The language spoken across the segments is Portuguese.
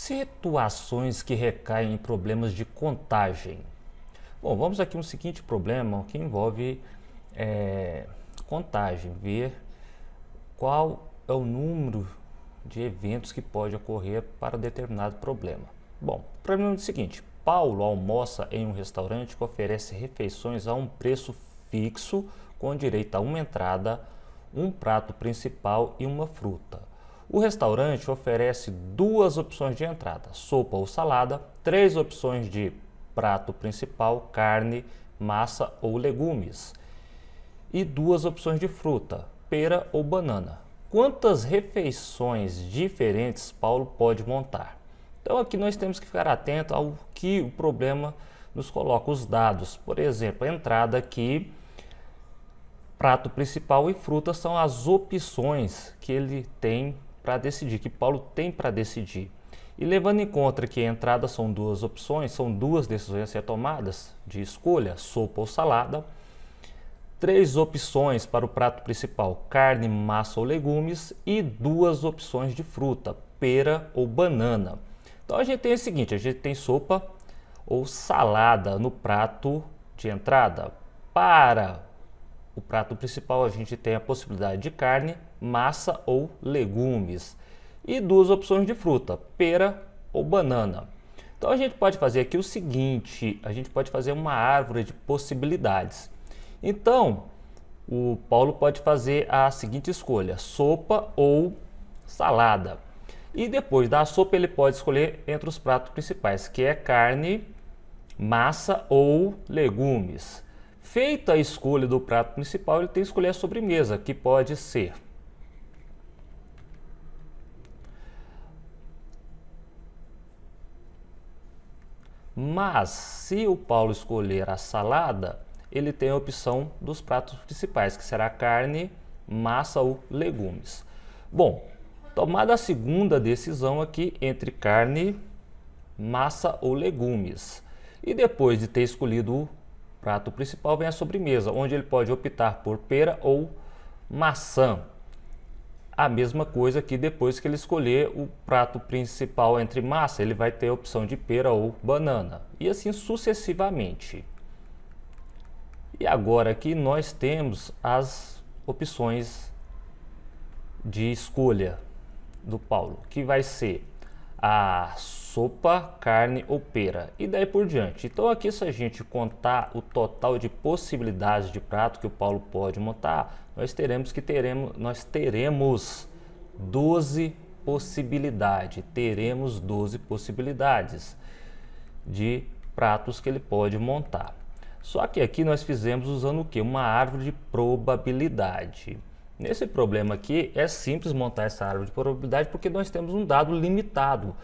Situações que recaem em problemas de contagem. Bom, vamos aqui um seguinte problema que envolve contagem, ver qual é o número de eventos que pode ocorrer para determinado problema. Bom, o problema é o seguinte: Paulo almoça em um restaurante que oferece refeições a um preço fixo, com direito a uma entrada, um prato principal e uma fruta. O restaurante oferece duas opções de entrada, sopa ou salada, três opções de prato principal, carne, massa ou legumes, e duas opções de fruta, pera ou banana. Quantas refeições diferentes Paulo pode montar? Então aqui nós temos que ficar atento ao que o problema nos coloca, os dados. Por exemplo, a entrada aqui, prato principal e fruta são as opções que ele tem para decidir, que Paulo tem para decidir. E levando em conta que a entrada são duas opções, são duas decisões a ser tomadas de escolha, sopa ou salada, três opções para o prato principal, carne, massa ou legumes, e duas opções de fruta, pera ou banana. Então a gente tem o seguinte: a gente tem sopa ou salada no prato de entrada. Para o prato principal a gente tem a possibilidade de carne, massa ou legumes, e duas opções de fruta, pera ou banana. Então a gente pode fazer aqui o seguinte: a gente pode fazer uma árvore de possibilidades. Então o Paulo pode fazer a seguinte escolha: sopa ou salada. E depois da sopa ele pode escolher entre os pratos principais, que é carne, massa ou legumes. Feita a escolha do prato principal, ele tem que escolher a sobremesa, que pode ser mas se o Paulo escolher a salada, ele tem a opção dos pratos principais, que será carne, massa ou legumes. Bom, tomada a segunda decisão aqui entre carne, massa ou legumes, e depois de ter escolhido o prato principal, vem a sobremesa, onde ele pode optar por pera ou maçã. A mesma coisa que depois que ele escolher o prato principal entre massa, ele vai ter a opção de pera ou banana, e assim sucessivamente. E agora aqui nós temos as opções de escolha do Paulo, que vai ser a sopa, carne ou pera, e daí por diante. Então aqui, se a gente contar o total de possibilidades de prato que o Paulo pode montar, nós teremos 12 possibilidades. Teremos 12 possibilidades de pratos que ele pode montar. Só que aqui nós fizemos usando o que? Uma árvore de probabilidade. Nesse problema aqui é simples montar essa árvore de probabilidade, porque nós temos um dado limitado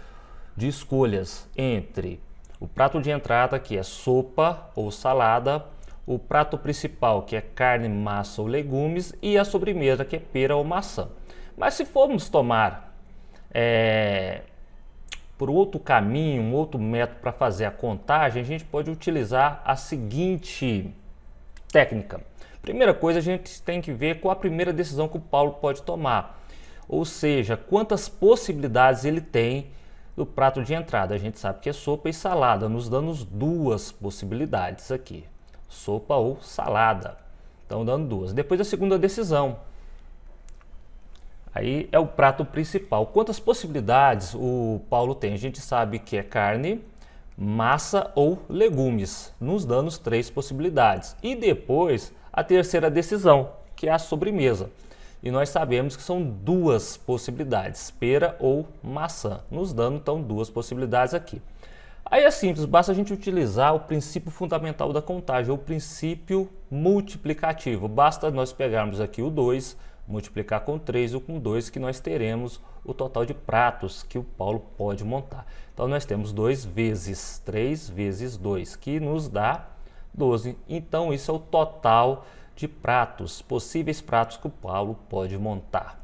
de escolhas entre o prato de entrada, que é sopa ou salada, o prato principal, que é carne, massa ou legumes, e a sobremesa, que é pera ou maçã. Mas se formos tomar por outro caminho, um outro método para fazer a contagem, a gente pode utilizar a seguinte técnica. Primeira coisa, a gente tem que ver qual a primeira decisão que o Paulo pode tomar, ou seja, quantas possibilidades ele tem do prato de entrada. A gente sabe que é sopa e salada, nos dando duas possibilidades aqui, sopa ou salada, então dando duas. Depois a segunda decisão, aí é o prato principal. Quantas possibilidades o Paulo tem? A gente sabe que é carne, massa ou legumes, nos dando três possibilidades. E depois a terceira decisão, que é a sobremesa. E nós sabemos que são duas possibilidades, pera ou maçã, nos dando então duas possibilidades aqui. Aí é simples, basta a gente utilizar o princípio fundamental da contagem, o princípio multiplicativo. Basta nós pegarmos aqui o 2, multiplicar com 3 ou com 2, que nós teremos o total de pratos que o Paulo pode montar. Então nós temos 2 vezes 3 vezes 2, que nos dá 12. Então isso é o total de pratos, possíveis pratos que o Paulo pode montar.